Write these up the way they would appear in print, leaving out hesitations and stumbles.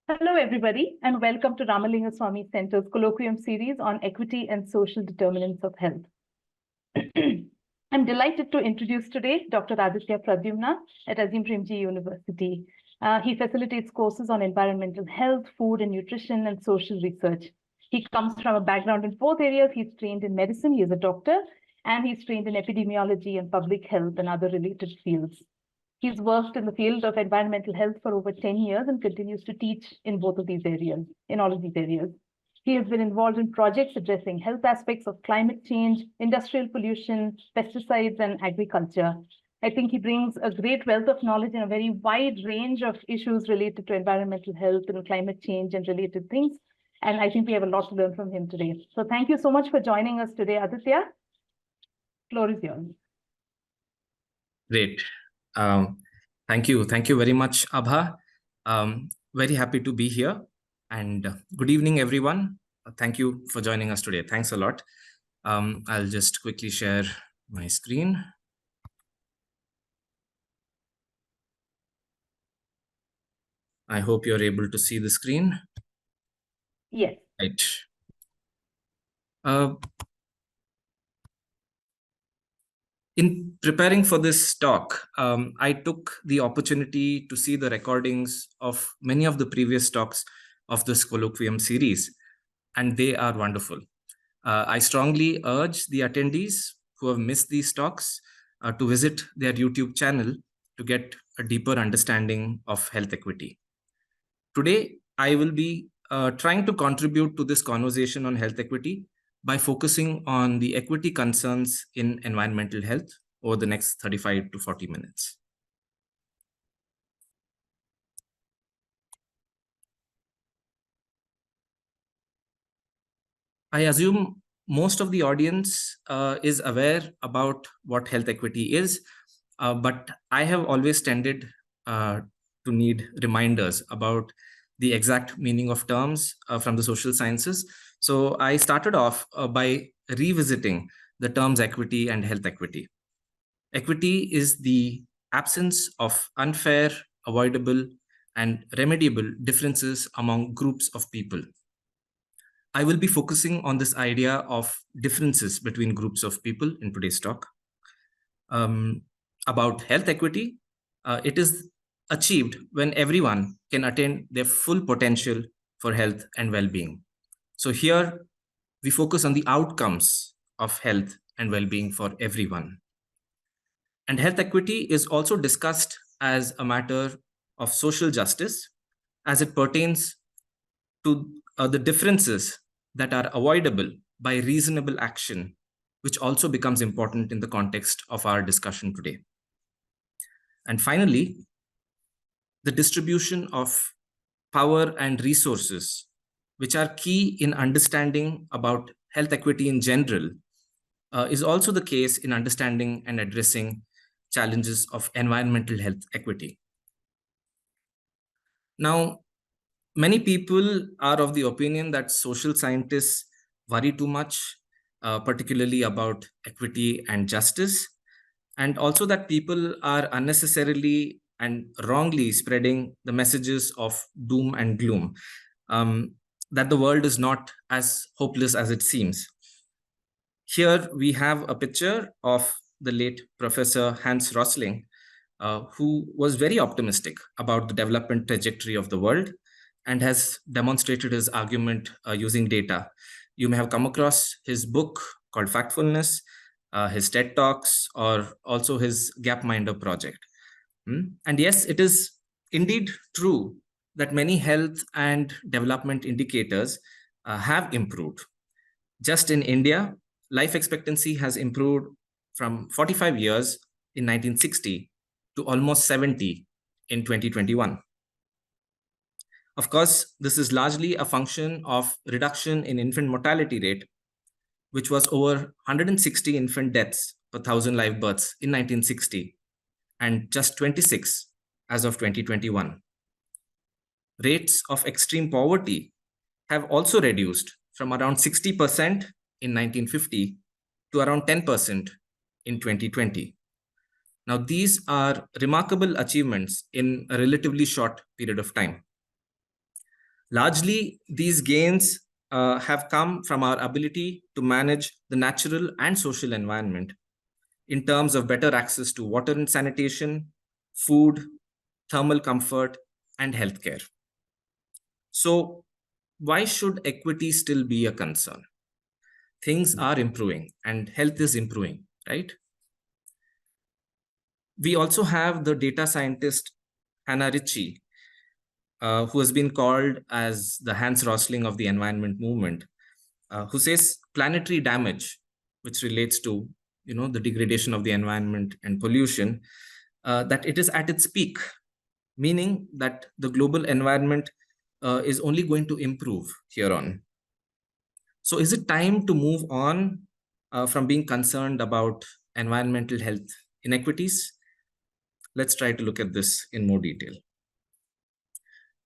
Hello, everybody, and welcome to Ramalinga Swami Center's colloquium series on equity and social determinants of health. I'm delighted to introduce today Dr. Adithya Pradyumna at Azim Premji University. He facilitates courses on environmental health, food and nutrition, and social research. He comes from a background in 4 areas. He's trained in medicine, he is a doctor, and he's trained in epidemiology and public health and other related fields. He's worked in the field of environmental health for over 10 years and continues to teach in all of these areas. He has been involved in projects addressing health aspects of climate change, industrial pollution, pesticides, and agriculture. I think he brings a great wealth of knowledge in a very wide range of issues related to environmental health and climate change and related things. And I think we have a lot to learn from him today. So thank you so much for joining us today, Adithya. Floor is yours. Great. Thank you very much, Abha. Very happy to be here, and good evening, everyone. Thank you for joining us today. Thanks a lot. I'll just quickly share my screen. I hope you're able to see the screen. Yes. Right. In preparing for this talk, I took the opportunity to see the recordings of many of the previous talks of this colloquium series, and they are wonderful. I strongly urge the attendees who have missed these talks to visit their YouTube channel to get a deeper understanding of health equity. Today, I will be trying to contribute to this conversation on health equity by focusing on the equity concerns in environmental health over the next 35 to 40 minutes. I assume most of the audience is aware about what health equity is, but I have always tended to need reminders about the exact meaning of terms from the social sciences. So I started off by revisiting the terms equity and health equity. Equity is the absence of unfair, avoidable, and remediable differences among groups of people. I will be focusing on this idea of differences between groups of people in today's talk. About health equity, it is achieved when everyone can attain their full potential for health and well-being. So here we focus on the outcomes of health and well-being for everyone. And health equity is also discussed as a matter of social justice as it pertains to the differences that are avoidable by reasonable action, which also becomes important in the context of our discussion today. And finally, the distribution of power and resources, which are key in understanding about health equity in general, is also the case in understanding and addressing challenges of environmental health equity. Now, many people are of the opinion that social scientists worry too much, particularly about equity and justice, and also that people are unnecessarily and wrongly spreading the messages of doom and gloom, that the world is not as hopeless as it seems. Here we have a picture of the late Professor Hans Rosling, who was very optimistic about the development trajectory of the world and has demonstrated his argument using data. You may have come across his book called Factfulness, his TED Talks, or also his Gapminder project. And yes, it is indeed true that many health and development indicators have improved. Just in India, life expectancy has improved from 45 years in 1960 to almost 70 in 2021. Of course, this is largely a function of reduction in infant mortality rate, which was over 160 infant deaths per 1,000 live births in 1960, and just 26 as of 2021. Rates of extreme poverty have also reduced from around 60% in 1950 to around 10% in 2020. Now, these are remarkable achievements in a relatively short period of time. Largely, these gains have come from our ability to manage the natural and social environment in terms of better access to water and sanitation, food, thermal comfort, and healthcare. So, why should equity still be a concern? Things are improving and health is improving, right? We also have the data scientist Hannah Ritchie, who has been called as the Hans Rosling of the environment movement, who says planetary damage, which relates to the degradation of the environment and pollution, that it is at its peak, meaning that the global environment is only going to improve here on. So is it time to move on from being concerned about environmental health inequities? Let's try to look at this in more detail.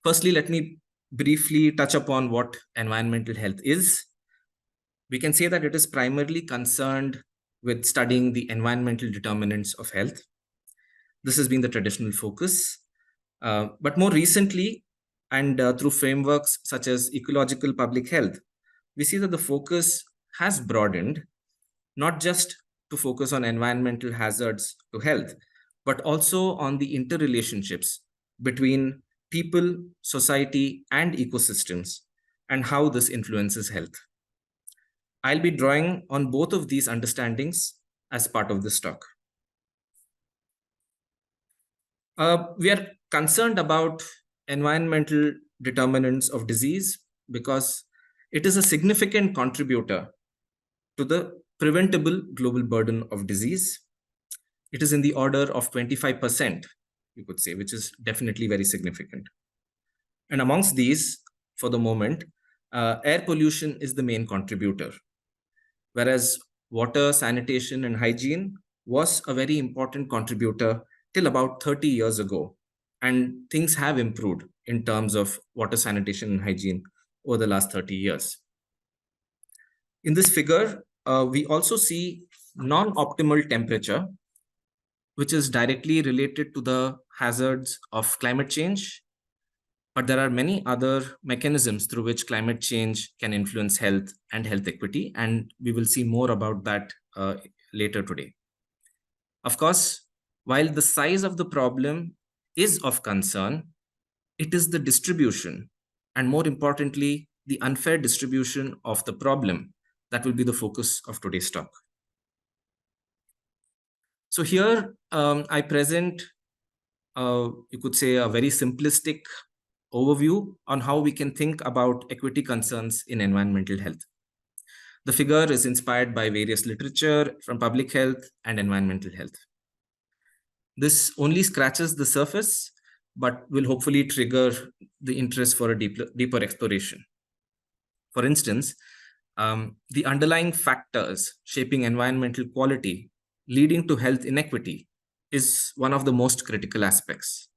Firstly, let me briefly touch upon what environmental health is. We can say that it is primarily concerned with studying the environmental determinants of health. This has been the traditional focus. But more recently, and through frameworks such as ecological public health, we see that the focus has broadened, not just to focus on environmental hazards to health, but also on the interrelationships between people, society, and ecosystems, and how this influences health. I'll be drawing on both of these understandings as part of this talk. We are concerned about environmental determinants of disease because it is a significant contributor to the preventable global burden of disease. It is in the order of 25%, you could say, which is definitely very significant. And amongst these, for the moment, air pollution is the main contributor, whereas water, sanitation, and hygiene was a very important contributor till about 30 years ago. And things have improved in terms of water, sanitation, and hygiene over the last 30 years. In this figure, we also see non-optimal temperature, which is directly related to the hazards of climate change. But there are many other mechanisms through which climate change can influence health and health equity, and we will see more about that later today. Of course, while the size of the problem is of concern, it is the distribution, and more importantly, the unfair distribution of the problem that will be the focus of today's talk. So here I present, you could say, a very simplistic overview on how we can think about equity concerns in environmental health. The figure is inspired by various literature from public health and environmental health. This only scratches the surface, but will hopefully trigger the interest for a deeper exploration. For instance, the underlying factors shaping environmental quality leading to health inequity is one of the most critical aspects.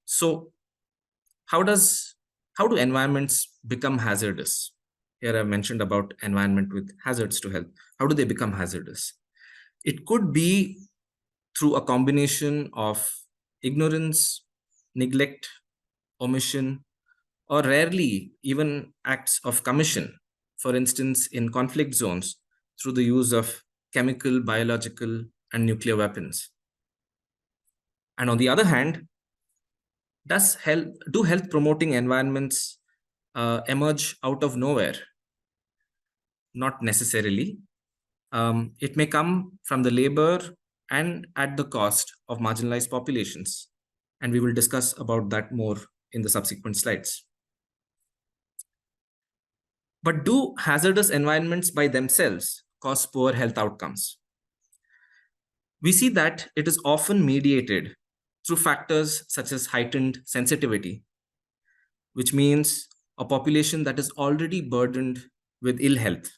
So how do environments become hazardous? Here I mentioned about environment with hazards to health. How do they become hazardous? It could be through a combination of ignorance, neglect, omission, or rarely even acts of commission. For instance, in conflict zones, through the use of chemical, biological, and nuclear weapons. And on the other hand, do health promoting environments emerge out of nowhere? Not necessarily. It may come from the labor and at the cost of marginalized populations. And we will discuss about that more in the subsequent slides. But do hazardous environments by themselves cause poor health outcomes? We see that it is often mediated through factors such as heightened sensitivity, which means a population that is already burdened with ill health.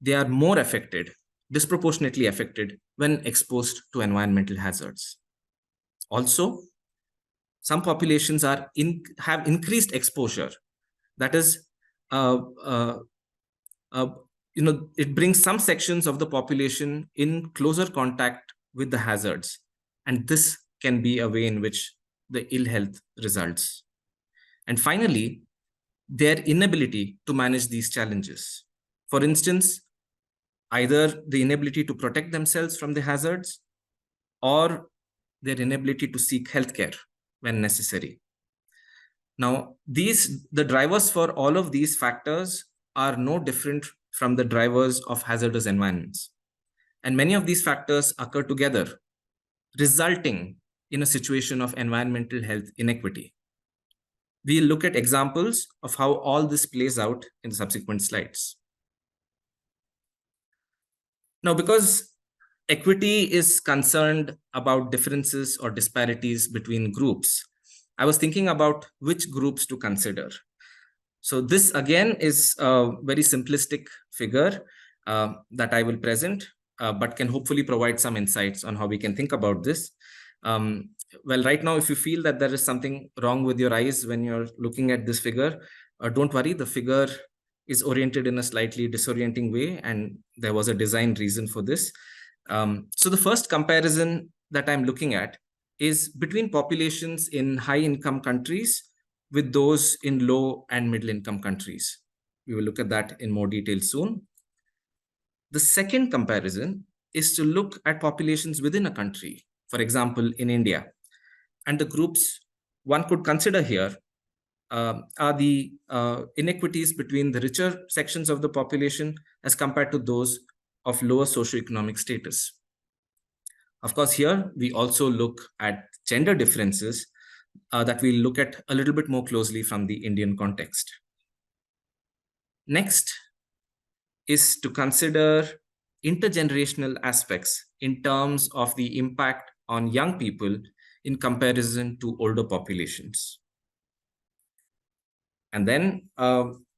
They are more affected, disproportionately affected, when exposed to environmental hazards. Also, some populations have increased exposure. That is, it brings some sections of the population in closer contact with the hazards. And this can be a way in which the ill health results. And finally, their inability to manage these challenges. For instance, either the inability to protect themselves from the hazards or their inability to seek healthcare when necessary. Now, the drivers for all of these factors are no different from the drivers of hazardous environments. And many of these factors occur together, resulting in a situation of environmental health inequity. We'll look at examples of how all this plays out in subsequent slides. Now, because equity is concerned about differences or disparities between groups, I was thinking about which groups to consider. So this again is a very simplistic figure that I will present, but can hopefully provide some insights on how we can think about this. Well, right now, if you feel that there is something wrong with your eyes when you're looking at this figure, don't worry, the figure is oriented in a slightly disorienting way, and there was a design reason for this. So the first comparison that I'm looking at is between populations in high-income countries with those in low and middle-income countries. We will look at that in more detail soon. The second comparison is to look at populations within a country, for example, in India. And the groups one could consider here are the inequities between the richer sections of the population as compared to those of lower socioeconomic status. Of course, here we also look at gender differences that we'll look at a little bit more closely from the Indian context. Next is to consider intergenerational aspects in terms of the impact on young people in comparison to older populations. And then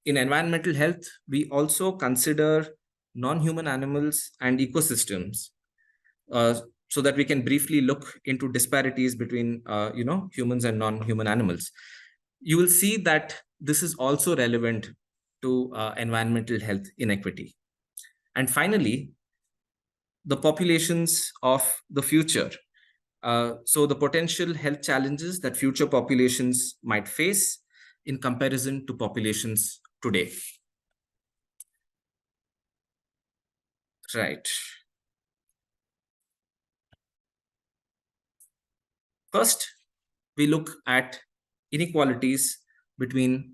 in environmental health, we also consider non-human animals and ecosystems so that we can briefly look into disparities between humans and non-human animals. You will see that this is also relevant to environmental health inequity. And finally, the populations of the future. So the potential health challenges that future populations might face in comparison to populations today. Right. First, we look at inequalities between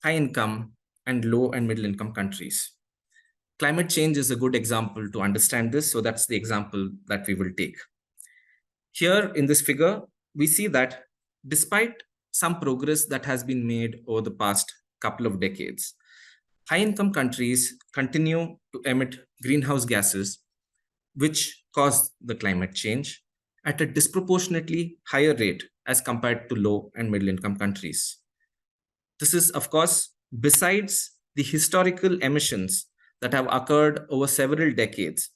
high income and low and middle income countries. Climate change is a good example to understand this, so that's the example that we will take. Here in this figure, we see that despite some progress that has been made over the past couple of decades, high-income countries continue to emit greenhouse gases, which cause the climate change at a disproportionately higher rate as compared to low and middle-income countries. This is, of course, besides the historical emissions that have occurred over several decades,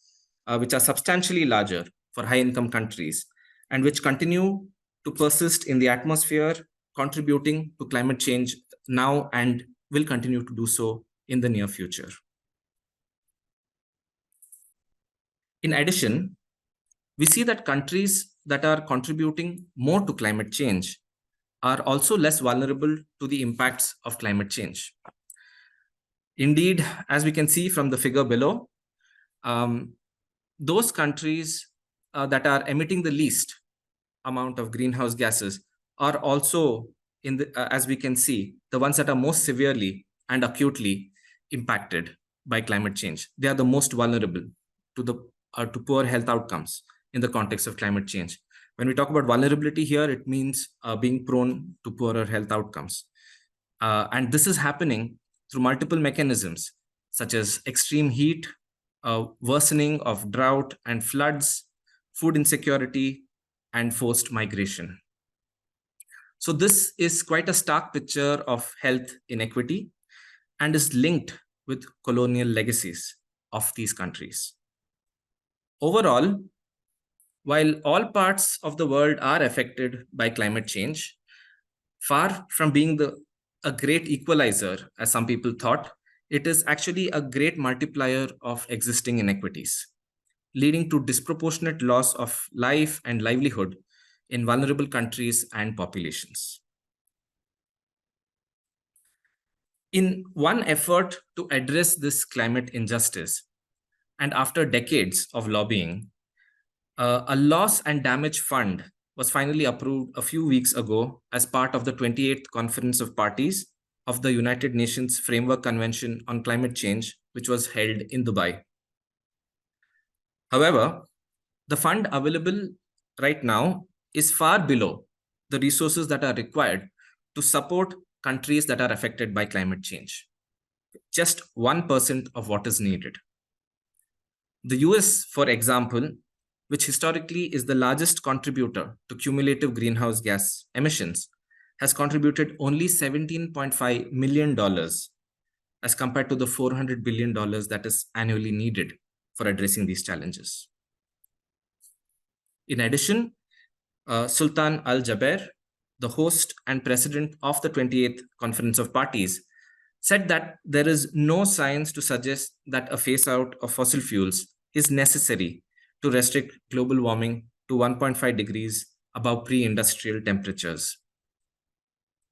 which are substantially larger for high-income countries and which continue to persist in the atmosphere, contributing to climate change now and will continue to do so in the near future. In addition, we see that countries that are contributing more to climate change are also less vulnerable to the impacts of climate change. Indeed, as we can see from the figure below, those countries that are emitting the least amount of greenhouse gases are also, as we can see, the ones that are most severely and acutely impacted by climate change. They are the most vulnerable to poor health outcomes in the context of climate change. When we talk about vulnerability here, it means being prone to poorer health outcomes. And this is happening through multiple mechanisms, such as extreme heat, worsening of drought and floods, food insecurity, and forced migration. So this is quite a stark picture of health inequity and is linked with colonial legacies of these countries. Overall, while all parts of the world are affected by climate change, far from being a great equalizer, as some people thought, it is actually a great multiplier of existing inequities, leading to disproportionate loss of life and livelihood in vulnerable countries and populations. In one effort to address this climate injustice, and after decades of lobbying, a loss and damage fund was finally approved a few weeks ago as part of the 28th Conference of Parties of the United Nations Framework Convention on Climate Change, which was held in Dubai. However, the fund available right now is far below the resources that are required to support countries that are affected by climate change. Just 1% of what is needed. The US, for example, which historically is the largest contributor to cumulative greenhouse gas emissions, has contributed only $17.5 million as compared to the $400 billion that is annually needed for addressing these challenges. In addition, Sultan Al Jaber, the host and president of the 28th Conference of Parties, said that there is no science to suggest that a phase out of fossil fuels is necessary to restrict global warming to 1.5 degrees above pre-industrial temperatures.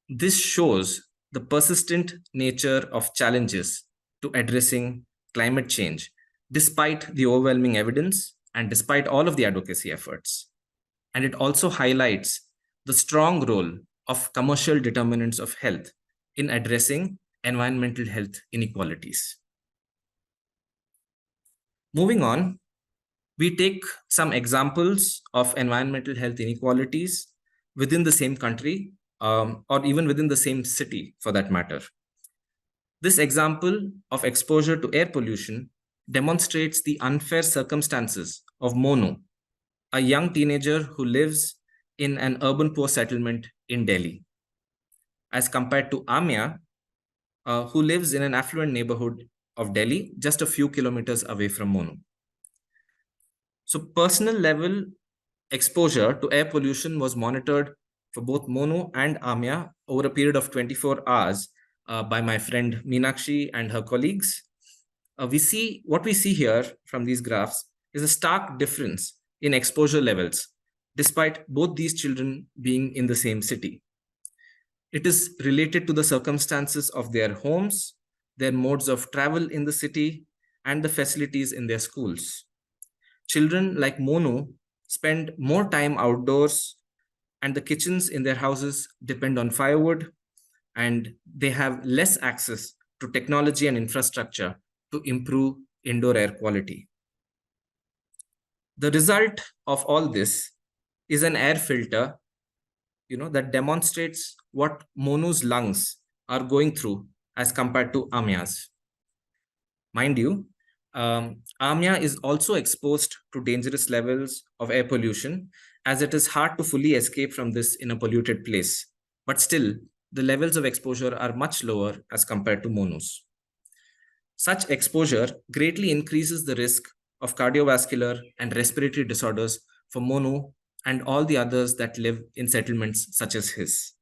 This shows the persistent nature of challenges to addressing climate change, despite the overwhelming evidence and despite all of the advocacy efforts. And it also highlights the strong role of commercial determinants of health in addressing environmental health inequalities. Moving on, we take some examples of environmental health inequalities within the same country or even within the same city for that matter. This example of exposure to air pollution demonstrates the unfair circumstances of Monu, a young teenager who lives in an urban poor settlement in Delhi, as compared to Amya, who lives in an affluent neighborhood of Delhi, just a few kilometers away from Monu. So personal level exposure to air pollution was monitored for both Monu and Amya over a period of 24 hours by my friend Meenakshi and her colleagues. What we see here from these graphs is a stark difference in exposure levels, despite both these children being in the same city. It is related to the circumstances of their homes, their modes of travel in the city, and the facilities in their schools. Children like Monu spend more time outdoors, and the kitchens in their houses depend on firewood, and they have less access to technology and infrastructure to improve indoor air quality. The result of all this is an air filter, that demonstrates what Monu's lungs are going through as compared to Amya's. Mind you, Amya is also exposed to dangerous levels of air pollution, as it is hard to fully escape from this in a polluted place. But still, the levels of exposure are much lower as compared to Monu's. Such exposure greatly increases the risk of cardiovascular and respiratory disorders for Monu and all the others that live in settlements such as his.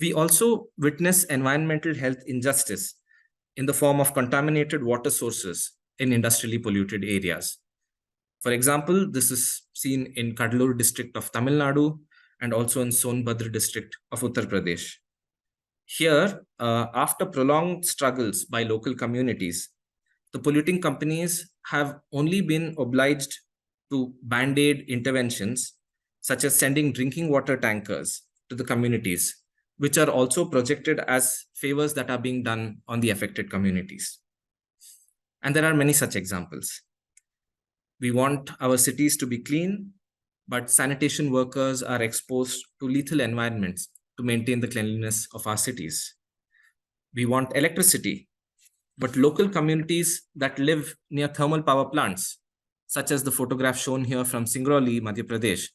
We also witness environmental health injustice in the form of contaminated water sources in industrially polluted areas. For example, this is seen in Kadalur district of Tamil Nadu and also in Sonbhadra district of Uttar Pradesh. Here, after prolonged struggles by local communities, the polluting companies have only been obliged to band-aid interventions, such as sending drinking water tankers to the communities, which are also projected as favors that are being done on the affected communities. And there are many such examples. We want our cities to be clean, but sanitation workers are exposed to lethal environments to maintain the cleanliness of our cities. We want electricity, but local communities that live near thermal power plants, such as the photograph shown here from Singrauli, Madhya Pradesh,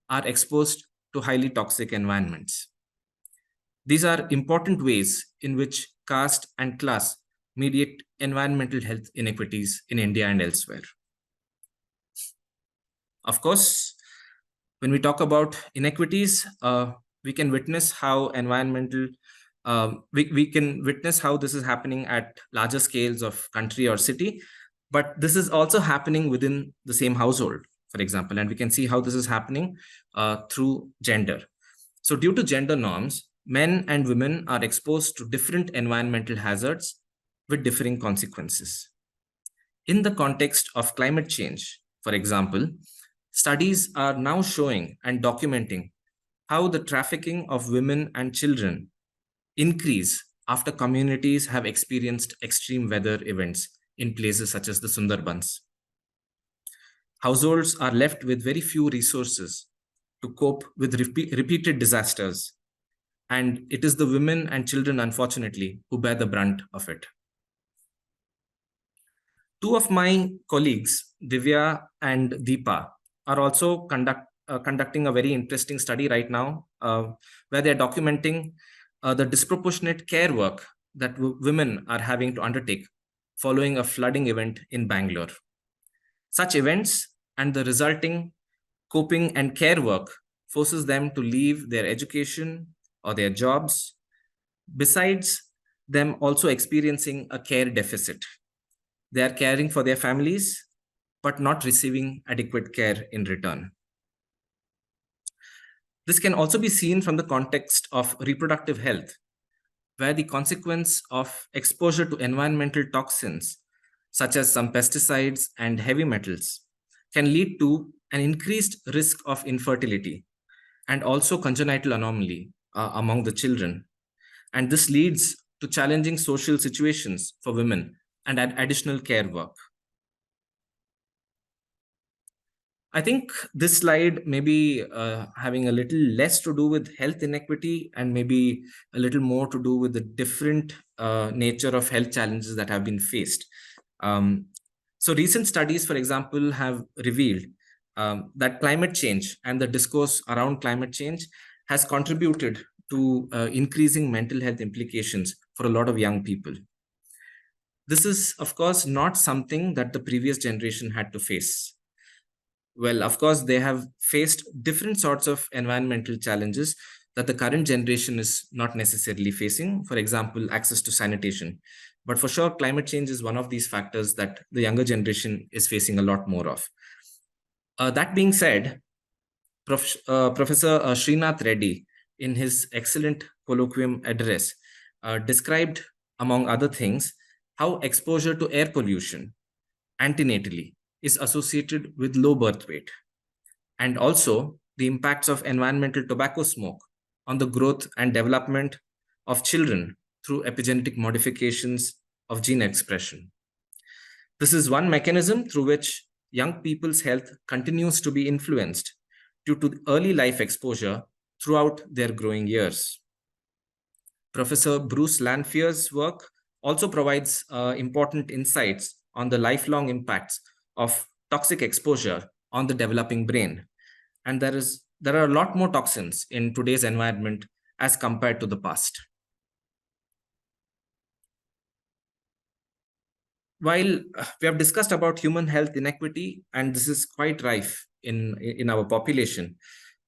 are exposed to highly toxic environments. These are important ways in which caste and class mediate environmental health inequities in India and elsewhere. Of course, when we talk about inequities, we can witness how we can witness how this is happening at larger scales of country or city, but this is also happening within the same household, for example, and we can see how this is happening through gender. So due to gender norms, men and women are exposed to different environmental hazards with differing consequences. In the context of climate change, for example, studies are now showing and documenting how the trafficking of women and children increase after communities have experienced extreme weather events in places such as the Sundarbans. Households are left with very few resources to cope with repeated disasters, and it is the women and children, unfortunately, who bear the brunt of it. Two of my colleagues, Divya and Deepa, are also conducting a very interesting study right now, where they're documenting the disproportionate care work that women are having to undertake following a flooding event in Bangalore. Such events and the resulting coping and care work forces them to leave their education or their jobs, besides them also experiencing a care deficit. They are caring for their families, but not receiving adequate care in return. This can also be seen from the context of reproductive health, where the consequence of exposure to environmental toxins, such as some pesticides and heavy metals, can lead to an increased risk of infertility and also congenital anomaly among the children. And this leads to challenging social situations for women and additional care work. I think this slide may be having a little less to do with health inequity and maybe a little more to do with the different nature of health challenges that have been faced. So recent studies, for example, have revealed that climate change and the discourse around climate change has contributed to increasing mental health implications for a lot of young people. This is, of course, not something that the previous generation had to face. Well, of course, they have faced different sorts of environmental challenges that the current generation is not necessarily facing. For example, access to sanitation. But for sure, climate change is one of these factors that the younger generation is facing a lot more of. That being said, Professor Srinath Reddy, in his excellent colloquium address, described, among other things, how exposure to air pollution antenatally is associated with low birth weight, and also the impacts of environmental tobacco smoke on the growth and development of children through epigenetic modifications of gene expression. This is one mechanism through which young people's health continues to be influenced due to early life exposure throughout their growing years. Professor Bruce Lanfear's work also provides important insights on the lifelong impacts of toxic exposure on the developing brain. And there are a lot more toxins in today's environment as compared to the past. While we have discussed about human health inequity, and this is quite rife in our population,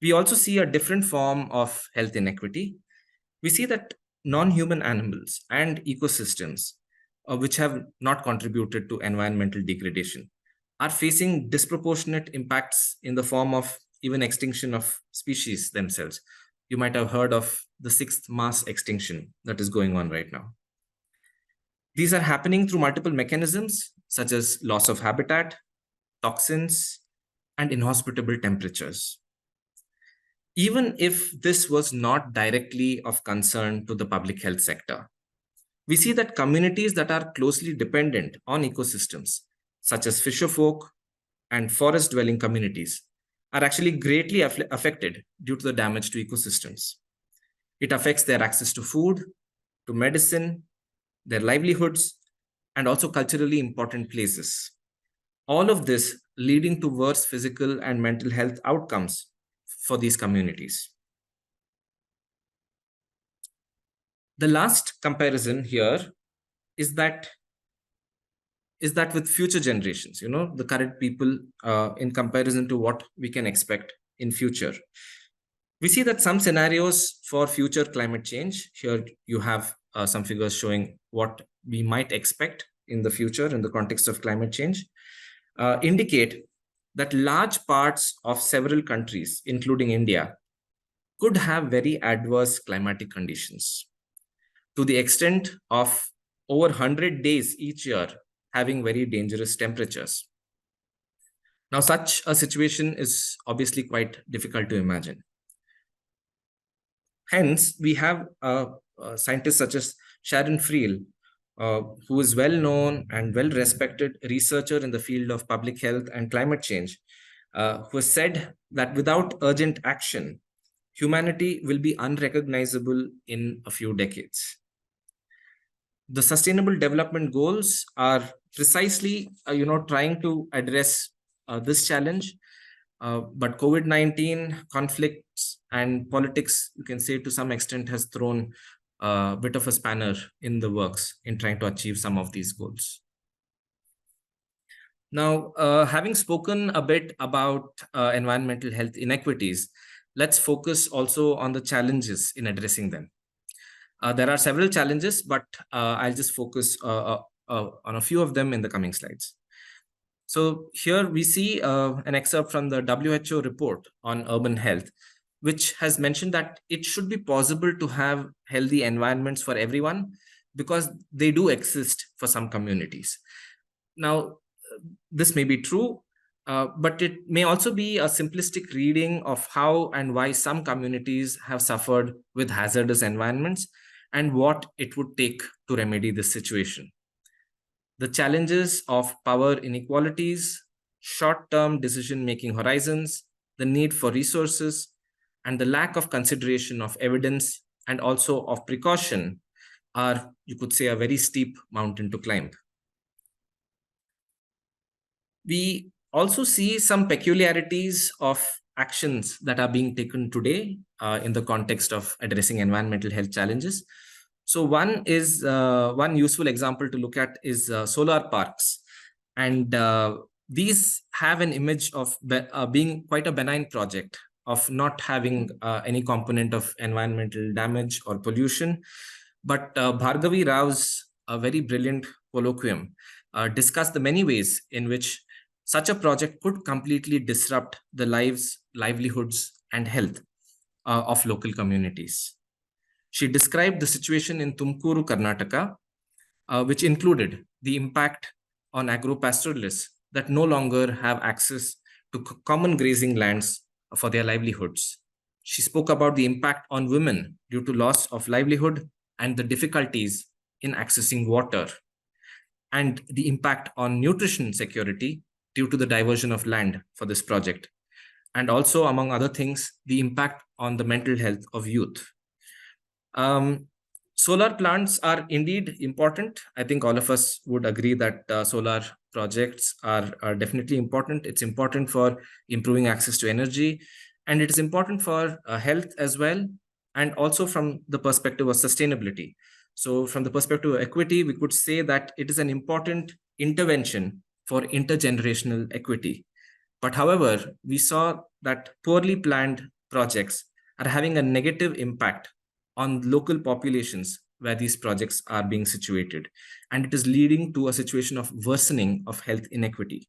we also see a different form of health inequity. We see that non-human animals and ecosystems, which have not contributed to environmental degradation, are facing disproportionate impacts in the form of even extinction of species themselves. You might have heard of the 6th mass extinction that is going on right now. These are happening through multiple mechanisms, such as loss of habitat, toxins, and inhospitable temperatures. Even if this was not directly of concern to the public health sector, we see that communities that are closely dependent on ecosystems, such as fisherfolk and forest-dwelling communities, are actually greatly affected due to the damage to ecosystems. It affects their access to food, to medicine, their livelihoods, and also culturally important places. All of this leading to worse physical and mental health outcomes for these communities. The last comparison here is that with future generations, the current people in comparison to what we can expect in future. We see that some scenarios for future climate change, here you have some figures showing what we might expect in the future in the context of climate change, indicate that large parts of several countries, including India, could have very adverse climatic conditions to the extent of over 100 days each year having very dangerous temperatures. Now, such a situation is obviously quite difficult to imagine. Hence, we have scientists such as Sharon Friel, who is well known and well respected researcher in the field of public health and climate change, who has said that without urgent action, humanity will be unrecognizable in a few decades. The Sustainable Development Goals are precisely, trying to address this challenge. But COVID-19 conflicts and politics, you can say to some extent, has thrown a bit of a spanner in the works in trying to achieve some of these goals. Now, having spoken a bit about environmental health inequities, let's focus also on the challenges in addressing them. There are several challenges, but I'll just focus on a few of them in the coming slides. So here we see an excerpt from the WHO report on urban health, which has mentioned that it should be possible to have healthy environments for everyone because they do exist for some communities. Now, this may be true, but it may also be a simplistic reading of how and why some communities have suffered with hazardous environments and what it would take to remedy this situation. The challenges of power inequalities, short-term decision-making horizons, the need for resources, and the lack of consideration of evidence and also of precaution are, you could say, a very steep mountain to climb. We also see some peculiarities of actions that are being taken today in the context of addressing environmental health challenges. So one useful example to look at is solar parks. And these have an image of being quite a benign project, of not having any component of environmental damage or pollution. But Bhargavi Rao's a very brilliant colloquium discussed the many ways in which such a project could completely disrupt the lives, livelihoods, and health of local communities. She described the situation in Tumkuru, Karnataka, which included the impact on agro-pastoralists that no longer have access to common grazing lands for their livelihoods. She spoke about the impact on women due to loss of livelihood and the difficulties in accessing water, and the impact on nutrition security due to the diversion of land for this project. And also, among other things, the impact on the mental health of youth. Solar plants are indeed important. I think all of us would agree that solar projects are definitely important. It's important for improving access to energy, and it is important for health as well, and also from the perspective of sustainability. So from the perspective of equity, we could say that it is an important intervention for intergenerational equity. But however, we saw that poorly planned projects are having a negative impact on local populations where these projects are being situated, and it is leading to a situation of worsening of health inequity.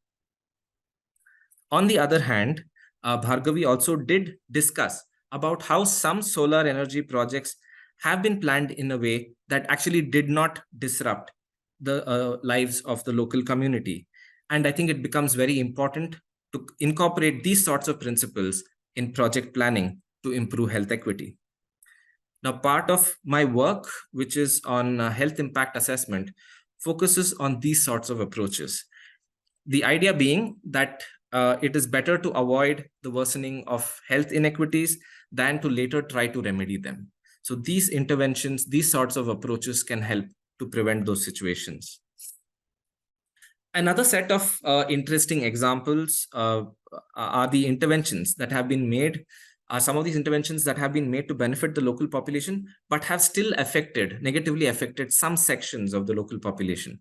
On the other hand, Bhargavi also did discuss about how some solar energy projects have been planned in a way that actually did not disrupt the lives of the local community. And I think it becomes very important to incorporate these sorts of principles in project planning to improve health equity. Now, part of my work, which is on health impact assessment, focuses on these sorts of approaches. The idea being that it is better to avoid the worsening of health inequities than to later try to remedy them. So these interventions, these sorts of approaches can help to prevent those situations. Another set of interesting examples are the interventions that have been made. Some of these interventions that have been made to benefit the local population, but have still negatively affected some sections of the local population.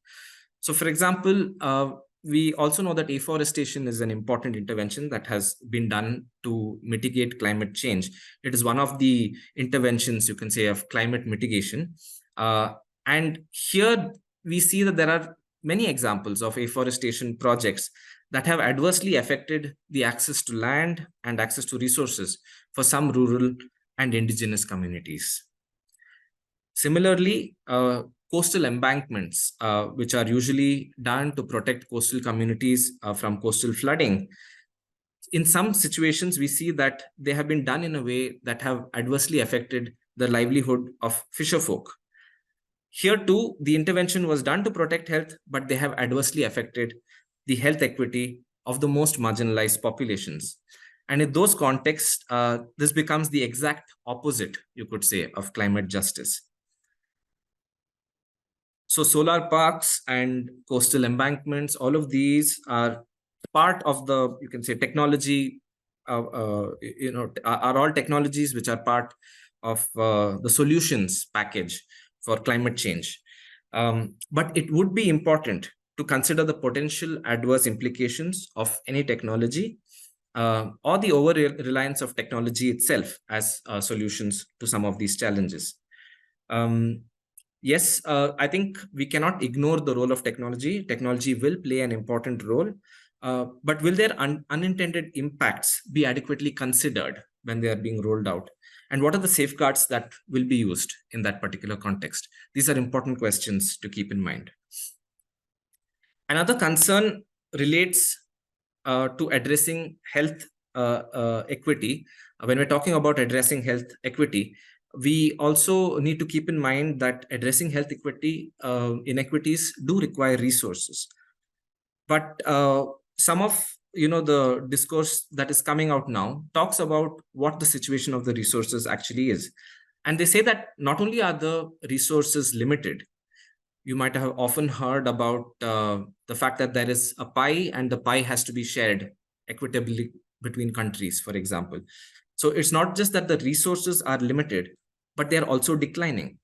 So for example, we also know that afforestation is an important intervention that has been done to mitigate climate change. It is one of the interventions, you can say, of climate mitigation. And here we see that there are many examples of afforestation projects that have adversely affected the access to land and access to resources for some rural and indigenous communities. Similarly, coastal embankments, which are usually done to protect coastal communities from coastal flooding, in some situations, we see that they have been done in a way that have adversely affected the livelihood of fisherfolk. Here too, the intervention was done to protect health, but they have adversely affected the health equity of the most marginalized populations. And in those contexts, this becomes the exact opposite, you could say, of climate justice. So solar parks and coastal embankments, all of these are part of the, you can say, technology, are all technologies which are part of the solutions package for climate change. But it would be important to consider the potential adverse implications of any technology or the over-reliance of technology itself as solutions to some of these challenges. Yes, I think we cannot ignore the role of technology. Technology will play an important role, but will their unintended impacts be adequately considered when they are being rolled out? And what are the safeguards that will be used in that particular context? These are important questions to keep in mind. Another concern relates to addressing health equity. When we're talking about addressing health equity, we also need to keep in mind that addressing health equity inequities do require resources. But some of the discourse that is coming out now talks about what the situation of the resources actually is. And they say that not only are the resources limited, you might have often heard about the fact that there is a pie and the pie has to be shared equitably between countries, for example. So it's not just that the resources are limited, but they are also declining.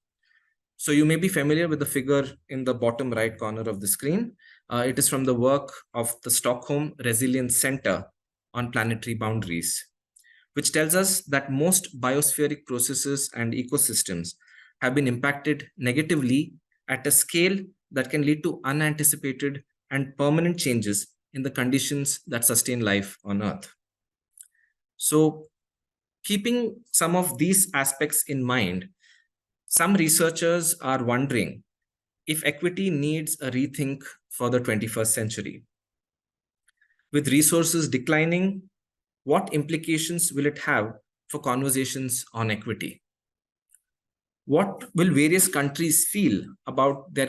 So you may be familiar with the figure in the bottom right corner of the screen. It is from the work of the Stockholm Resilience Center on Planetary Boundaries, which tells us that most biospheric processes and ecosystems have been impacted negatively at a scale that can lead to unanticipated and permanent changes in the conditions that sustain life on Earth. So, keeping some of these aspects in mind, some researchers are wondering if equity needs a rethink for the 21st century. With resources declining, what implications will it have for conversations on equity? What will various countries feel about their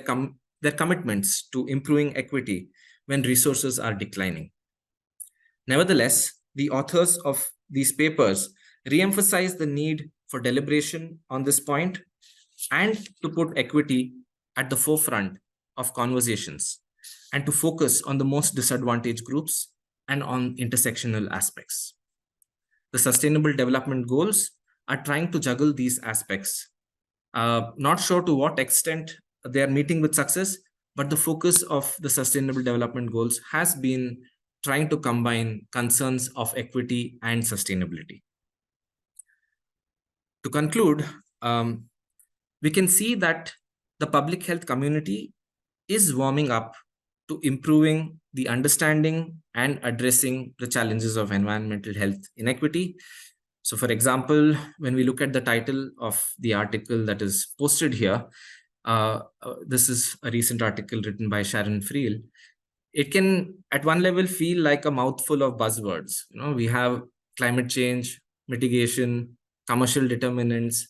commitments to improving equity when resources are declining? Nevertheless, the authors of these papers re-emphasize the need for deliberation on this point and to put equity at the forefront of conversations and to focus on the most disadvantaged groups and on intersectional aspects. The Sustainable Development Goals are trying to juggle these aspects. Not sure to what extent they are meeting with success, but the focus of the Sustainable Development Goals has been trying to combine concerns of equity and sustainability. To conclude, we can see that the public health community is warming up to improving the understanding and addressing the challenges of environmental health inequity. So, for example, when we look at the title of the article that is posted here, this is a recent article written by Sharon Friel. It can, at one level, feel like a mouthful of buzzwords. We have climate change, mitigation, commercial determinants,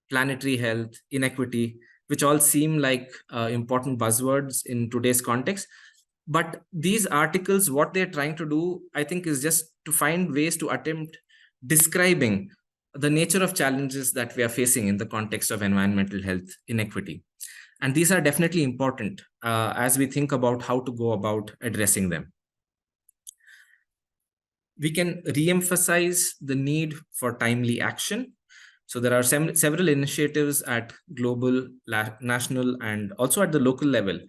planetary health, inequity, which all seem like important buzzwords in today's context. But these articles, what they're trying to do, I think, is just to find ways to attempt describing the nature of challenges that we are facing in the context of environmental health inequity. And these are definitely important as we think about how to go about addressing them. We can re-emphasize the need for timely action. So there are several initiatives at global, national, and also at the local level.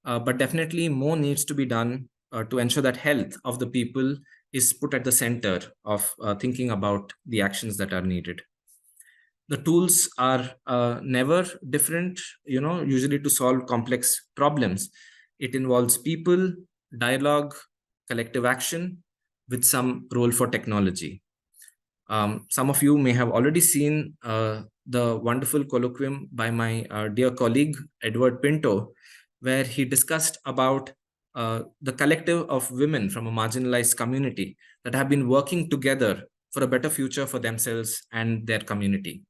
But definitely more needs to be done to ensure that health of the people is put at the center of thinking about the actions that are needed. The tools are never different, usually to solve complex problems. It involves people, dialogue, collective action, with some role for technology. Some of you may have already seen the wonderful colloquium by my dear colleague, Edward Pinto, where he discussed about the collective of women from a marginalized community that have been working together for a better future for themselves and their community.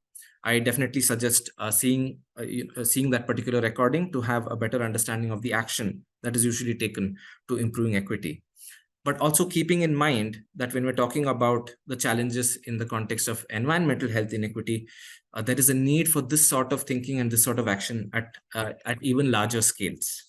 I definitely suggest seeing that particular recording to have a better understanding of the action that is usually taken to improving equity. But also keeping in mind that when we're talking about the challenges in the context of environmental health inequity, there is a need for this sort of thinking and this sort of action at even larger scales.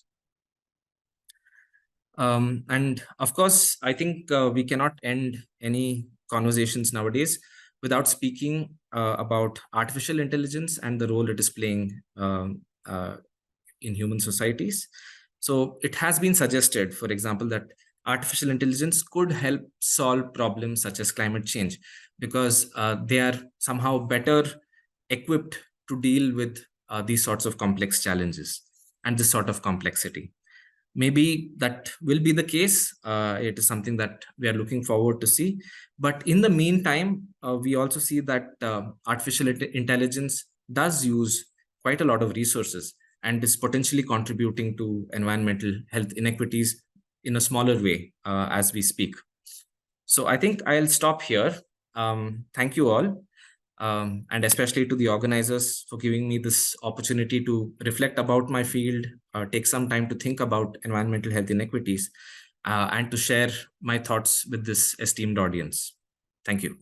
And of course, I think we cannot end any conversations nowadays without speaking about artificial intelligence and the role it is playing in human societies. So it has been suggested, for example, that artificial intelligence could help solve problems such as climate change because they are somehow better equipped to deal with these sorts of complex challenges and this sort of complexity. Maybe that will be the case. It is something that we are looking forward to see. But in the meantime, we also see that artificial intelligence does use quite a lot of resources and is potentially contributing to environmental health inequities in a smaller way as we speak. So I think I'll stop here. Thank you all. And especially to the organizers for giving me this opportunity to reflect about my field, take some time to think about environmental health inequities, and to share my thoughts with this esteemed audience. Thank you.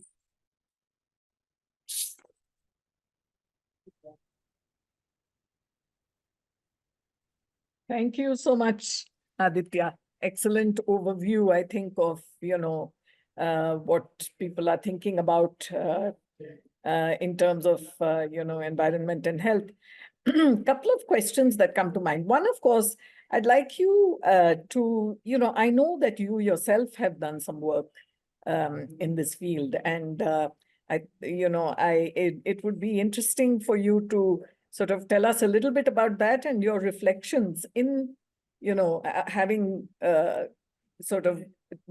Thank you so much, Adithya. Excellent overview, I think, of, what people are thinking about in terms of, environment and health. Couple of questions that come to mind. One, of course, I'd like you to, I know that you yourself have done some work in this field, and it would be interesting for you to sort of tell us a little bit about that and your reflections in, having sort of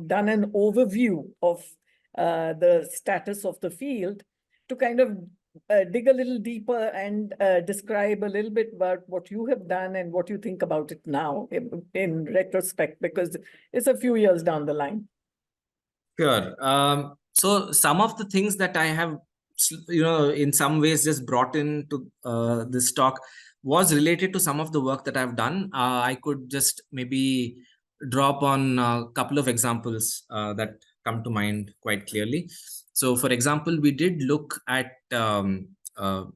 done an overview of the status of the field, to kind of dig a little deeper and describe a little bit about what you have done and what you think about it now in retrospect, because it's a few years down the line. Sure. So some of the things that I have, in some ways just brought into this talk was related to some of the work that I've done. I could just maybe drop on a couple of examples that come to mind quite clearly. So, for example, we did look at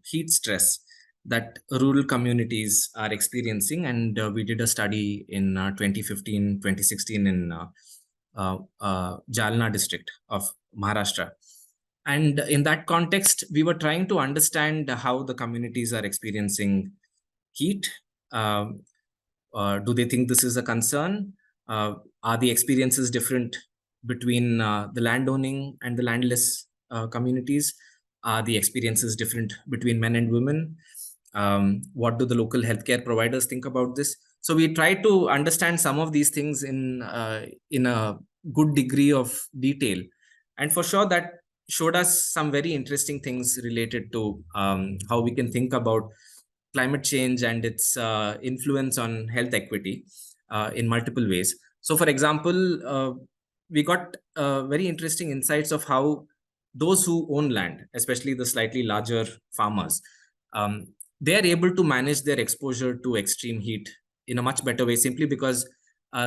heat stress that rural communities are experiencing, and we did a study in 2015, 2016 in Jalna district of Maharashtra. And in that context, we were trying to understand how the communities are experiencing heat. Do they think this is a concern? Are the experiences different between the landowning and the landless communities? Are the experiences different between men and women? What do the local healthcare providers think about this? So we tried to understand some of these things in a good degree of detail. And for sure, that showed us some very interesting things related to how we can think about climate change and its influence on health equity in multiple ways. So, for example, we got very interesting insights of how those who own land, especially the slightly larger farmers, they are able to manage their exposure to extreme heat in a much better way, simply because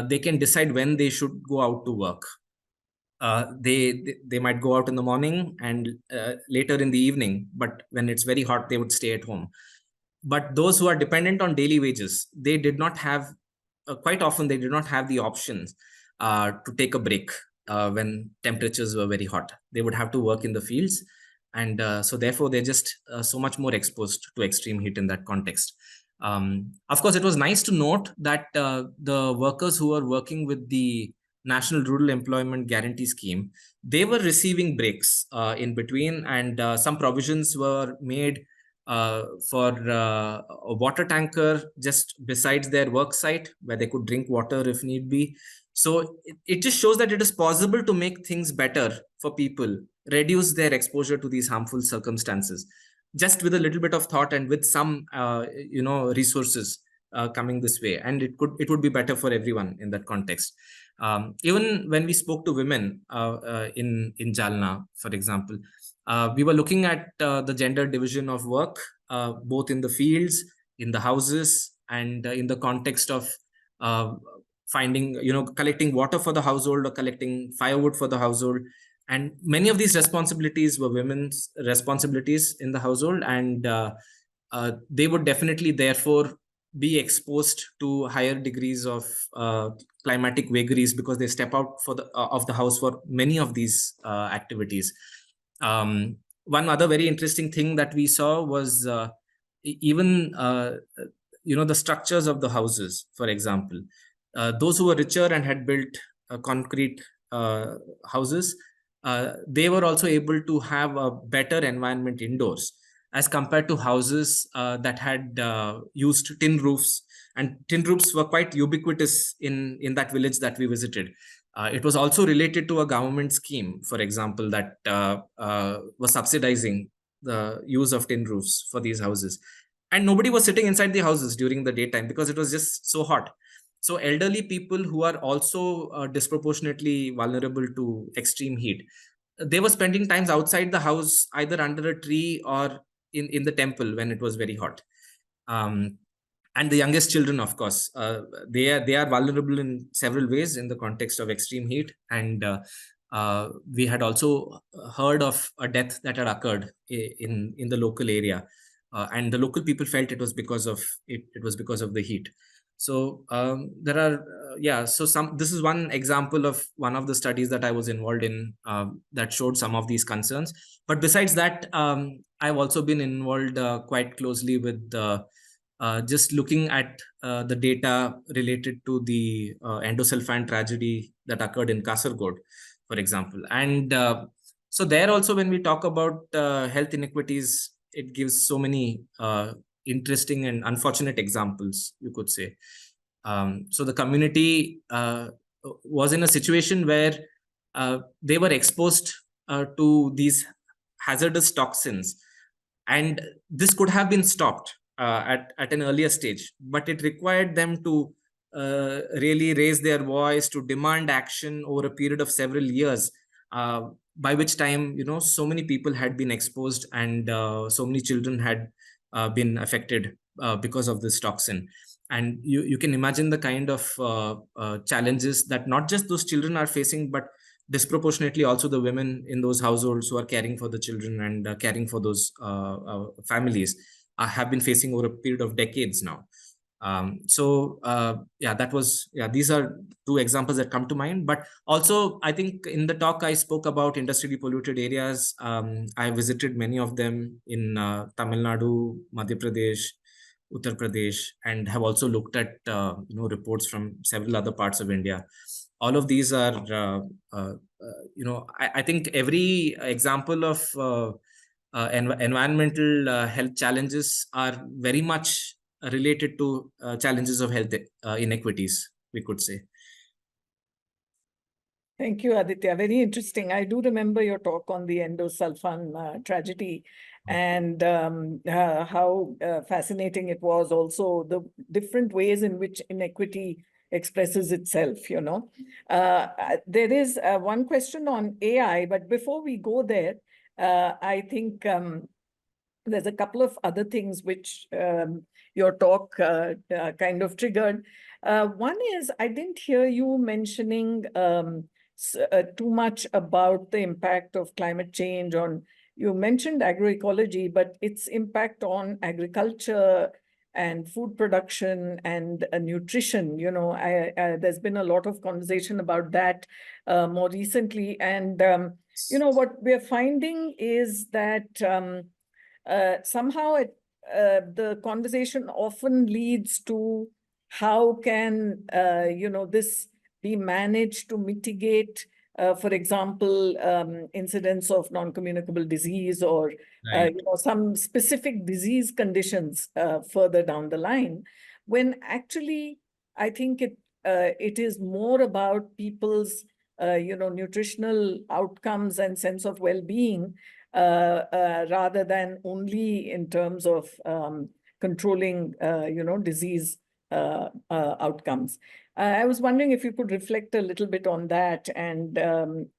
they can decide when they should go out to work. They might go out in the morning and later in the evening, but when it's very hot, they would stay at home. But those who are dependent on daily wages, they did not have, quite often they did not have the options to take a break when temperatures were very hot. They would have to work in the fields. And so therefore, they're just so much more exposed to extreme heat in that context. Of course, it was nice to note that the workers who were working with the National Rural Employment Guarantee Scheme, they were receiving breaks in between, and some provisions were made for a water tanker just besides their work site where they could drink water if need be. So it just shows that it is possible to make things better for people reduce their exposure to these harmful circumstances, just with a little bit of thought and with some resources coming this way. And it would be better for everyone in that context. Even when we spoke to women in Jalna, for example, we were looking at the gender division of work, both in the fields, in the houses, and in the context of finding, collecting water for the household or collecting firewood for the household. And many of these responsibilities were women's responsibilities in the household, and they would definitely therefore be exposed to higher degrees of climatic vagaries, because they step out of the house for many of these activities. One other very interesting thing that we saw was even the structures of the houses. For example, those who were richer and had built concrete houses, they were also able to have a better environment indoors as compared to houses that had used tin roofs. And tin roofs were quite ubiquitous in that village that we visited. It was also related to a government scheme, for example, that was subsidizing the use of tin roofs for these houses. And nobody was sitting inside the houses during the daytime because it was just so hot. So elderly people who are also disproportionately vulnerable to extreme heat, they were spending times outside the house, either under a tree or in the temple when it was very hot. And the youngest children, of course, they are vulnerable in several ways in the context of extreme heat. And we had also heard of a death that had occurred in the local area, and the local people felt it was because of the heat. So there are this is one example of one of the studies that I was involved in that showed some of these concerns. But besides that, I've also been involved quite closely with just looking at the data related to the endosulfan tragedy that occurred in Kasargod, for example. And so there also, when we talk about health inequities, it gives so many interesting and unfortunate examples, you could say. So the community was in a situation where they were exposed to these hazardous toxins, and this could have been stopped at an earlier stage, but it required them to really raise their voice, to demand action over a period of several years, by which time so many people had been exposed, and so many children had been affected because of this toxin. And you can imagine the kind of challenges that not just those children are facing, but disproportionately also the women in those households who are caring for the children and caring for those families have been facing over a period of decades now. These are two examples that come to mind. But also, I think in the talk I spoke about industrially polluted areas. I visited many of them in Tamil Nadu, Madhya Pradesh, Uttar Pradesh, and have also looked at reports from several other parts of India. All of these are I think every example of environmental health challenges are very much related to challenges of health inequities, we could say. Thank you, Aditya. Very interesting. I do remember your talk on the endosulfan tragedy, and how fascinating it was, also the different ways in which inequity expresses itself. There is one question on AI, but before we go there, I think there's a couple of other things which your talk kind of triggered. One is, I didn't hear you mentioning too much about the impact of climate change on, you mentioned agroecology, but its impact on agriculture and food production and nutrition. There's been a lot of conversation about that more recently. And, what we're finding is that somehow the conversation often leads to how can, this be managed to mitigate, for example, incidence of non-communicable disease or Right. some specific disease conditions further down the line, when actually I think it is more about people's nutritional outcomes and sense of well-being, rather than only in terms of controlling, disease outcomes. I was wondering if you could reflect a little bit on that. And,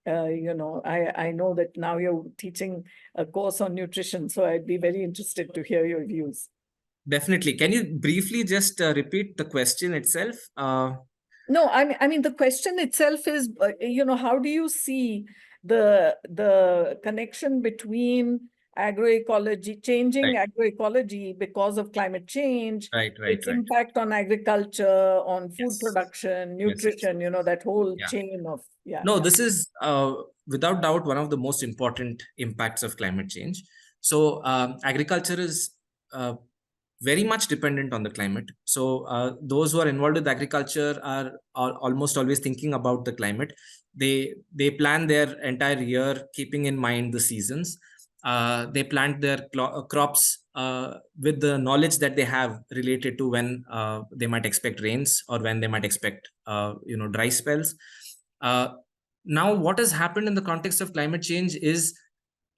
I know that now you're teaching a course on nutrition, so I'd be very interested to hear your views. Definitely. Can you briefly just repeat the question itself? No, I mean, the question itself is, how do you see the connection between agroecology, changing agroecology because of climate change, its impact on agriculture, on food production, nutrition, that whole chain of, this is without doubt one of the most important impacts of climate change. So agriculture is very much dependent on the climate. So those who are involved with agriculture are almost always thinking about the climate. They plan their entire year keeping in mind the seasons. They plant their crops with the knowledge that they have related to when they might expect rains or when they might expect dry spells. Now, what has happened in the context of climate change is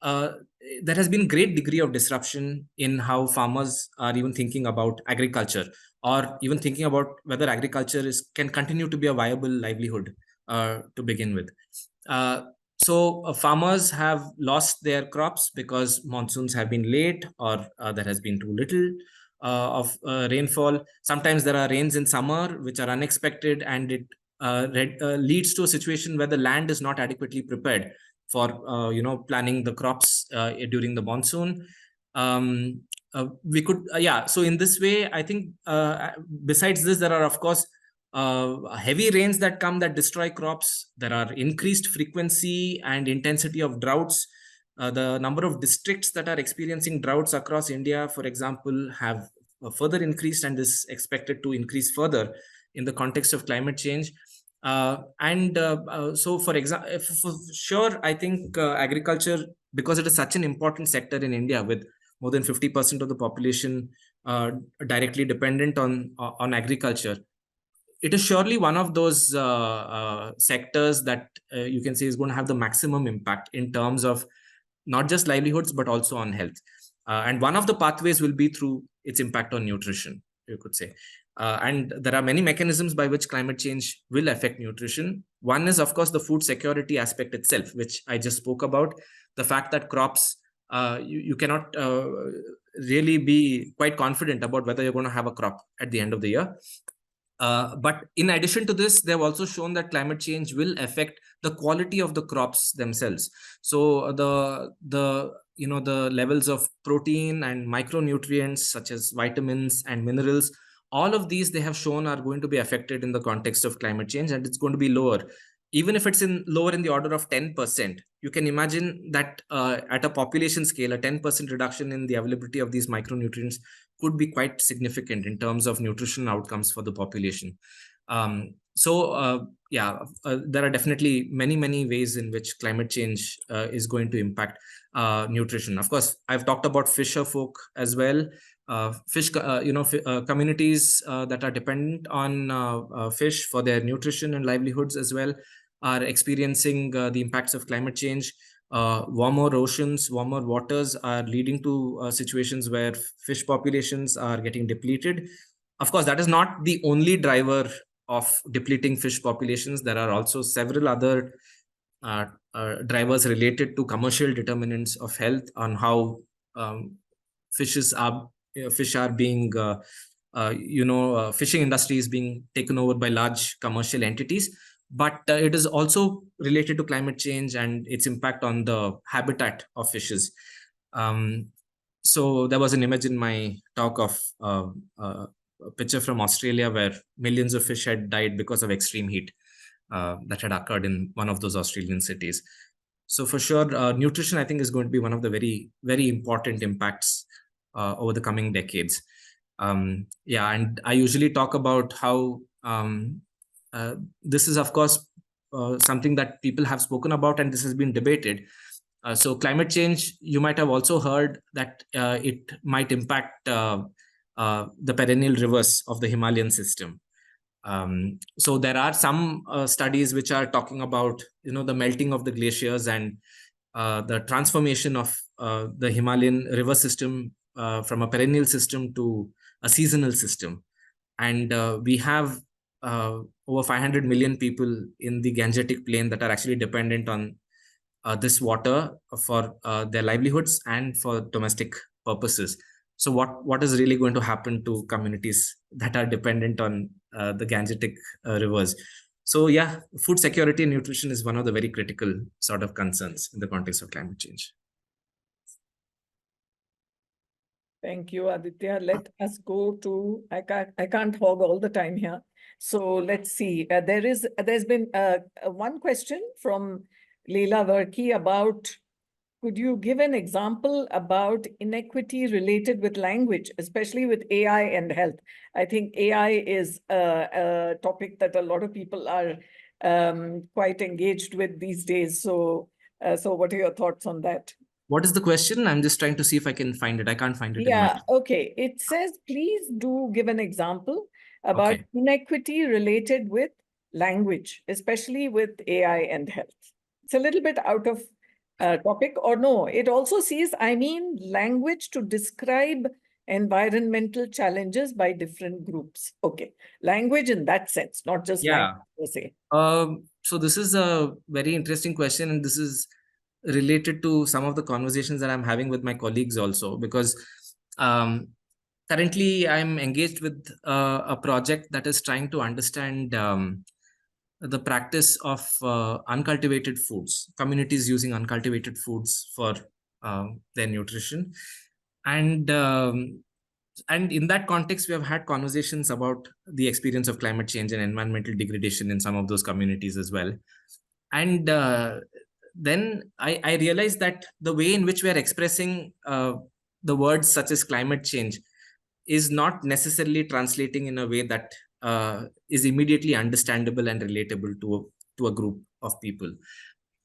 there has been great degree of disruption in how farmers are even thinking about agriculture, or even thinking about whether agriculture can continue to be a viable livelihood to begin with. So farmers have lost their crops because monsoons have been late, or there has been too little of rainfall. Sometimes there are rains in summer which are unexpected, and it leads to a situation where the land is not adequately prepared for planning the crops during the monsoon. We could so in this way, I think besides this, there are of course heavy rains that come that destroy crops. There are increased frequency and intensity of droughts. The number of districts that are experiencing droughts across India, for example, have further increased, and is expected to increase further in the context of climate change. So for example, for sure, I think agriculture, because it is such an important sector in India, with more than 50% of the population directly dependent on agriculture, it is surely one of those sectors that you can say is going to have the maximum impact in terms of not just livelihoods, but also on health. And one of the pathways will be through its impact on nutrition, you could say. And there are many mechanisms by which climate change will affect nutrition. One is, of course, the food security aspect itself, which I just spoke about. The fact that crops, you cannot really be quite confident about whether you're going to have a crop at the end of the year. But in addition to this, they've also shown that climate change will affect the quality of the crops themselves. So the levels of protein and micronutrients such as vitamins and minerals, all of these they have shown are going to be affected in the context of climate change, and it's going to be lower. Even if it's lower in the order of 10%, you can imagine that at a population scale, a 10% reduction in the availability of these micronutrients could be quite significant in terms of nutritional outcomes for the population. There are definitely many ways in which climate change is going to impact nutrition. Of course, I've talked about fisher folk as well. Communities that are dependent on fish for their nutrition and livelihoods as well are experiencing the impacts of climate change. Warmer oceans, warmer waters are leading to situations where fish populations are getting depleted. Of course, that is not the only driver of depleting fish populations. There are also several other drivers related to commercial determinants of health on how fish are being, fishing industry is being taken over by large commercial entities. But it is also related to climate change and its impact on the habitat of fishes. So there was an image in my talk of a picture from Australia where millions of fish had died because of extreme heat that had occurred in one of those Australian cities. So for sure, nutrition, I think, is going to be one of the very, very important impacts over the coming decades. And I usually talk about how this is, of course, something that people have spoken about, and this has been debated. So climate change, you might have also heard that it might impact the perennial rivers of the Himalayan system. So there are some studies which are talking about, the melting of the glaciers and the transformation of the Himalayan river system from a perennial system to a seasonal system. And we have over 500 million people in the Gangetic Plain that are actually dependent on this water for their livelihoods and for domestic purposes. So what is really going to happen to communities that are dependent on the Gangetic rivers? So yeah, food security and nutrition is one of the very critical sort of concerns in the context of climate change. Thank you, Aditya. Let us go to, I can't hog all the time here. So let's see. There's been one question from Leela Varki about, could you give an example about inequity related with language, especially with AI and health? I think AI is a topic that a lot of people are quite engaged with these days. So what are your thoughts on that? What is the question? I'm just trying to see if I can find it. I can't find it. Yeah, okay. It says, please do give an example about inequity related with language, especially with AI and health. It's a little bit out of topic, or no, it also says, I mean, language to describe environmental challenges by different groups. Okay, language in that sense, not just language per se. So this is a very interesting question, and this is related to some of the conversations that I'm having with my colleagues also, because currently I'm engaged with a project that is trying to understand the practice of uncultivated foods, communities using uncultivated foods for their nutrition. And in that context, we have had conversations about the experience of climate change and environmental degradation in some of those communities as well. And then I realized that the way in which we are expressing the words such as climate change is not necessarily translating in a way that is immediately understandable and relatable to a group of people,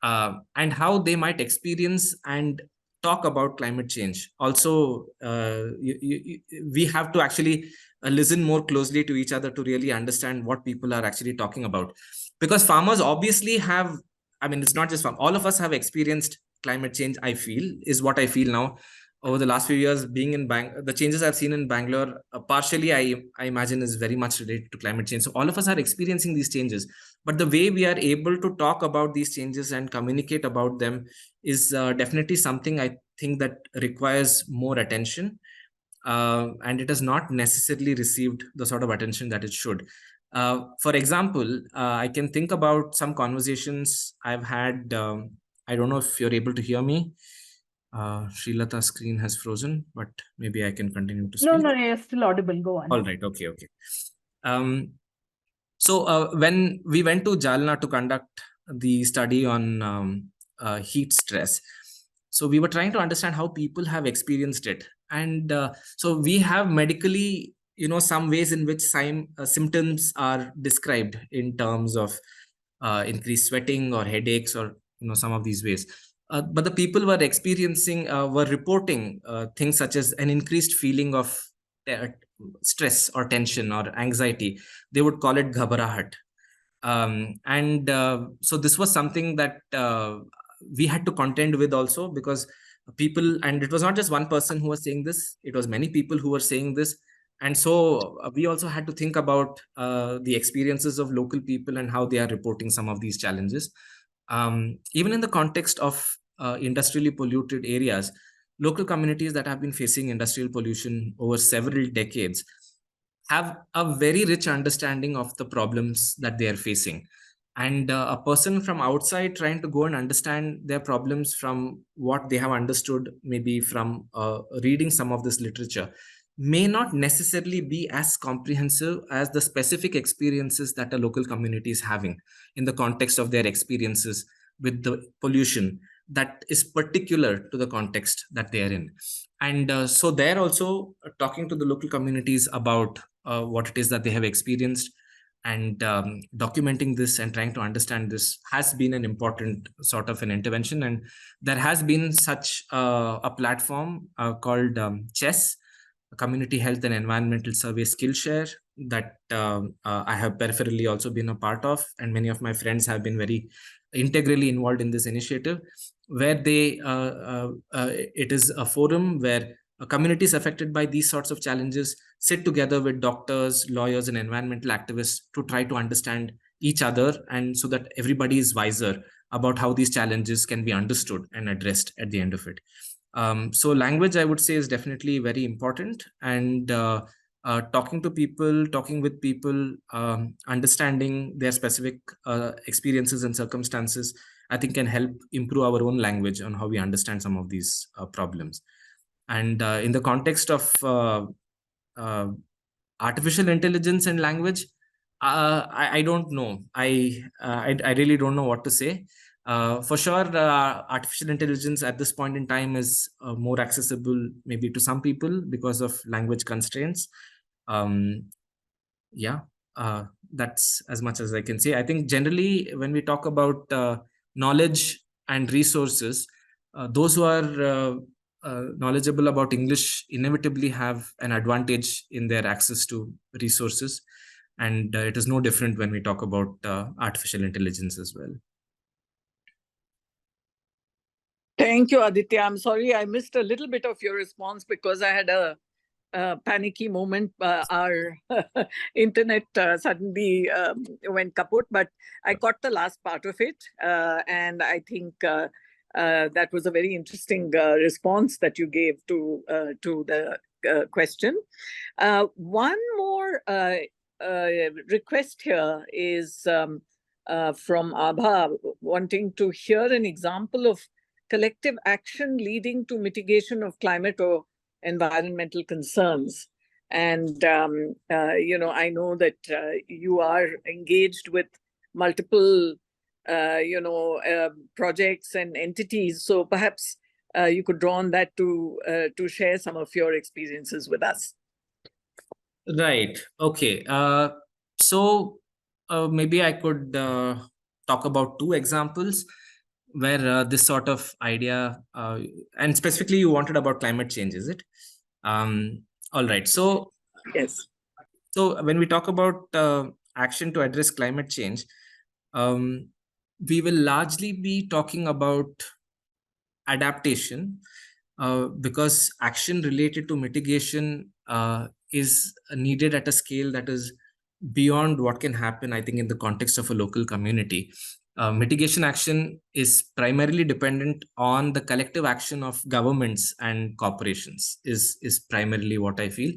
and how they might experience and talk about climate change. Also, we have to actually listen more closely to each other to really understand what people are actually talking about. Because farmers obviously have, I mean, it's not just farm. All of us have experienced climate change, I feel, is what I feel now. Over the last few years, being in the changes I've seen in Bangalore, partially, I imagine, is very much related to climate change. So all of us are experiencing these changes. But the way we are able to talk about these changes and communicate about them is definitely something I think that requires more attention. And it has not necessarily received the sort of attention that it should. For example, I can think about some conversations I've had. I don't know if you're able to hear me. Srilata's screen has frozen, but maybe I can continue to speak. No, you're still audible. Go on. All right. Okay. So when we went to Jalna to conduct the study on heat stress, so we were trying to understand how people have experienced it. And so we have medically, some ways in which symptoms are described in terms of increased sweating or headaches, or some of these ways. But the people were reporting things such as an increased feeling of stress or tension or anxiety. They would call it ghabarahat. So this was something that we had to contend with also, because people, and it was not just one person who was saying this, it was many people who were saying this. And so we also had to think about the experiences of local people and how they are reporting some of these challenges. Even in the context of industrially polluted areas, local communities that have been facing industrial pollution over several decades have a very rich understanding of the problems that they are facing. And a person from outside trying to go and understand their problems from what they have understood, maybe from reading some of this literature, may not necessarily be as comprehensive as the specific experiences that a local community is having in the context of their experiences with the pollution that is particular to the context that they are in. And so they're also talking to the local communities about what it is that they have experienced, and documenting this and trying to understand this has been an important sort of an intervention. And there has been such a platform called CHESS, Community Health and Environmental Survey Skillshare, that I have peripherally also been a part of, and many of my friends have been very integrally involved in this initiative, where it is a forum where communities affected by these sorts of challenges sit together with doctors, lawyers, and environmental activists to try to understand each other, and so that everybody is wiser about how these challenges can be understood and addressed at the end of it. So language, I would say, is definitely very important, and talking to people, talking with people, understanding their specific experiences and circumstances, I think can help improve our own language on how we understand some of these problems. And in the context of artificial intelligence and language, I don't know. I really don't know what to say. For sure, artificial intelligence at this point in time is more accessible maybe to some people because of language constraints. Yeah, that's as much as I can say. I think generally when we talk about knowledge and resources, those who are knowledgeable about English inevitably have an advantage in their access to resources. And it is no different when we talk about artificial intelligence as well. Thank you, Aditya. I'm sorry I missed a little bit of your response because I had a panicky moment. Our internet suddenly went kaput, but I caught the last part of it. And I think that was a very interesting response that you gave to the question. One more request here is from Abha, wanting to hear an example of collective action leading to mitigation of climate or environmental concerns. And, I know that you are engaged with multiple, projects and entities. So perhaps you could draw on that to share some of your experiences with us. Right. Okay. So maybe I could talk about two examples where this sort of idea, and specifically you wanted about climate change, is it? All right. So yes. So when we talk about action to address climate change, we will largely be talking about adaptation, because action related to mitigation is needed at a scale that is beyond what can happen, I think, in the context of a local community. Mitigation action is primarily dependent on the collective action of governments and corporations, is primarily what I feel.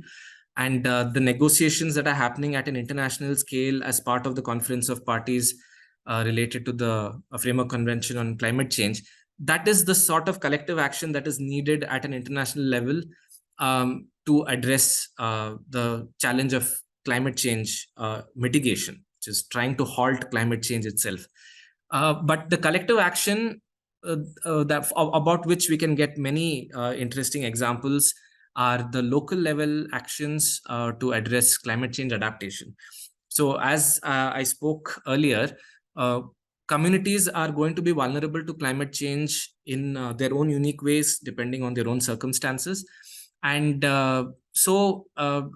And the negotiations that are happening at an international scale as part of the Conference of Parties related to the Framework Convention on Climate Change, that is the sort of collective action that is needed at an international level to address the challenge of climate change mitigation, which is trying to halt climate change itself. But the collective action about which we can get many interesting examples are the local level actions to address climate change adaptation. So as I spoke earlier, communities are going to be vulnerable to climate change in their own unique ways, depending on their own circumstances. And so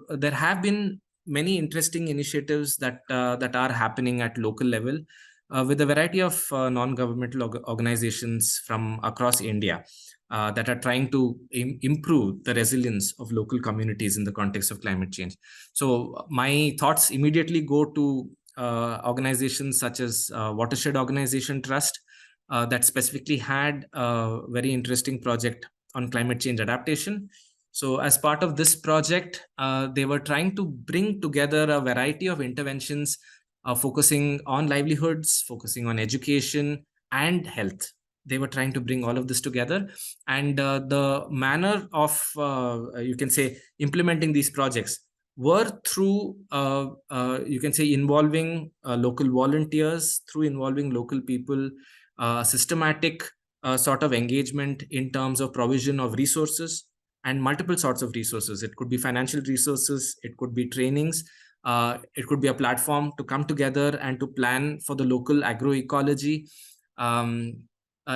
there have been many interesting initiatives that are happening at local level with a variety of non-governmental organizations from across India that are trying to improve the resilience of local communities in the context of climate change. So my thoughts immediately go to organizations such as Watershed Organization Trust that specifically had a very interesting project on climate change adaptation. So as part of this project, they were trying to bring together a variety of interventions focusing on livelihoods, focusing on education and health. They were trying to bring all of this together. And the manner of, you can say, implementing these projects were through, you can say, involving local volunteers, through involving local people, systematic sort of engagement in terms of provision of resources and multiple sorts of resources. It could be financial resources, it could be trainings, it could be a platform to come together and to plan for the local agroecology.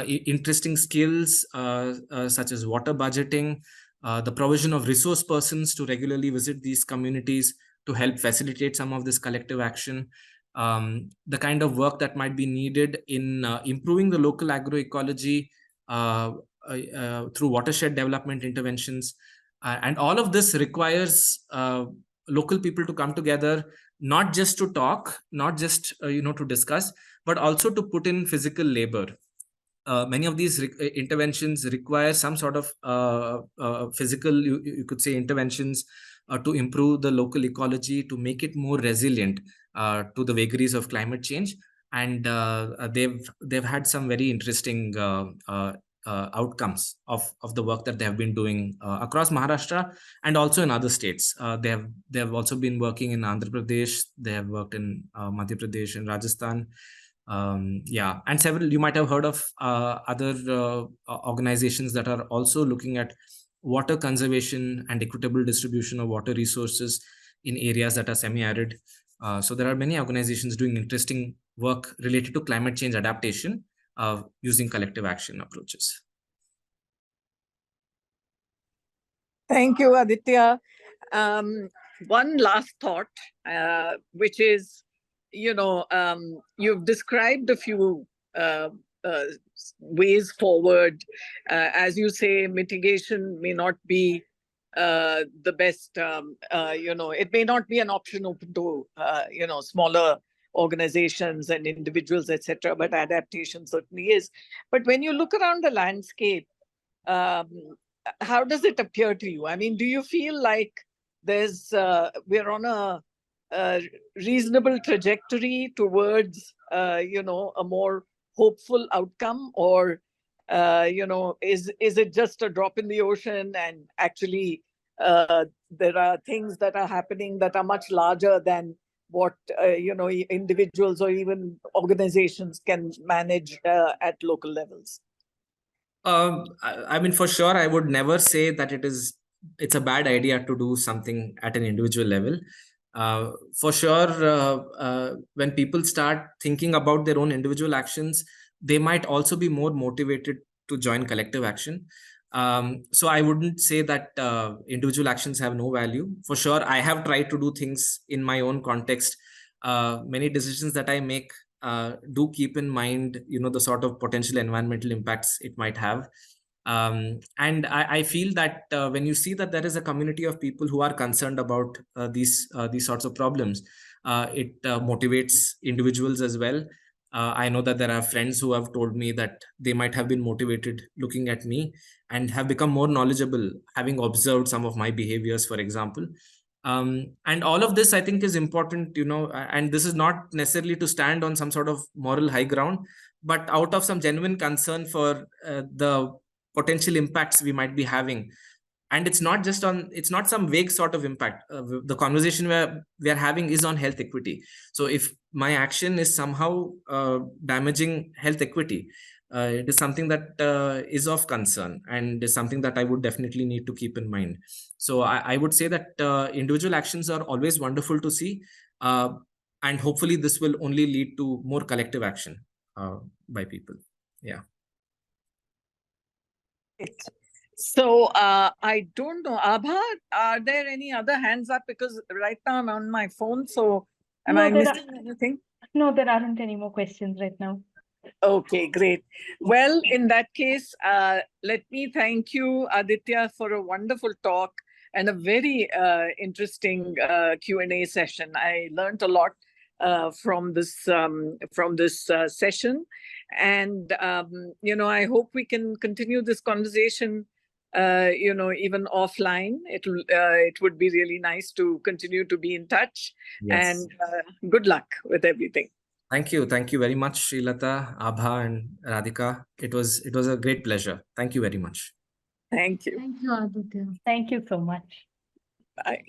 Interesting skills such as water budgeting, the provision of resource persons to regularly visit these communities, to help facilitate some of this collective action, the kind of work that might be needed in improving the local agroecology through watershed development interventions. And all of this requires local people to come together, not just to talk, not just to discuss, but also to put in physical labor. Many of these interventions require some sort of physical, you could say, interventions to improve the local ecology, to make it more resilient to the vagaries of climate change. And they've had some very interesting outcomes of the work that they have been doing across Maharashtra and also in other states. They have also been working in Andhra Pradesh. They have worked in Madhya Pradesh and Rajasthan. And several, you might have heard of other organizations that are also looking at water conservation and equitable distribution of water resources in areas that are semi-arid. So there are many organizations doing interesting work related to climate change adaptation using collective action approaches. Thank you, Adithya. One last thought, which is, you've described a few ways forward. As you say, mitigation may not be the best, it may not be an option open to, smaller organizations and individuals, etc., but adaptation certainly is. But when you look around the landscape, how does it appear to you? I mean, do you feel like we're on a reasonable trajectory towards, a more hopeful outcome, or, is it just a drop in the ocean, and actually there are things that are happening that are much larger than what, individuals or even organizations can manage at local levels? I mean, for sure, I would never say that it's a bad idea to do something at an individual level. For sure, when people start thinking about their own individual actions, they might also be more motivated to join collective action. So I wouldn't say that individual actions have no value. For sure, I have tried to do things in my own context. Many decisions that I make do keep in mind, the sort of potential environmental impacts it might have. And I feel that when you see that there is a community of people who are concerned about these sorts of problems, it motivates individuals as well. I know that there are friends who have told me that they might have been motivated looking at me and have become more knowledgeable, having observed some of my behaviors, for example. And all of this, I think, is important, and this is not necessarily to stand on some sort of moral high ground, but out of some genuine concern for the potential impacts we might be having. And it's not some vague sort of impact. The conversation we are having is on health equity. So if my action is somehow damaging health equity, it is something that is of concern, and is something that I would definitely need to keep in mind. So I would say that individual actions are always wonderful to see, and hopefully this will only lead to more collective action by people. Yeah. So I don't know, Abha, are there any other hands up? Because right now I'm on my phone, so am I missing anything? No, there aren't any more questions right now. Okay, great. Well, in that case, let me thank you, Adithya, for a wonderful talk and a very interesting Q&A session. I learned a lot from this session, and I hope we can continue this conversation even offline. It would be really nice to continue to be in touch. Yes. And good luck with everything. Thank you very much, Srilata, Abha, and Radhika. It was a great pleasure. Thank you very much. Thank you. Thank you, Adithya. Thank you so much. Bye.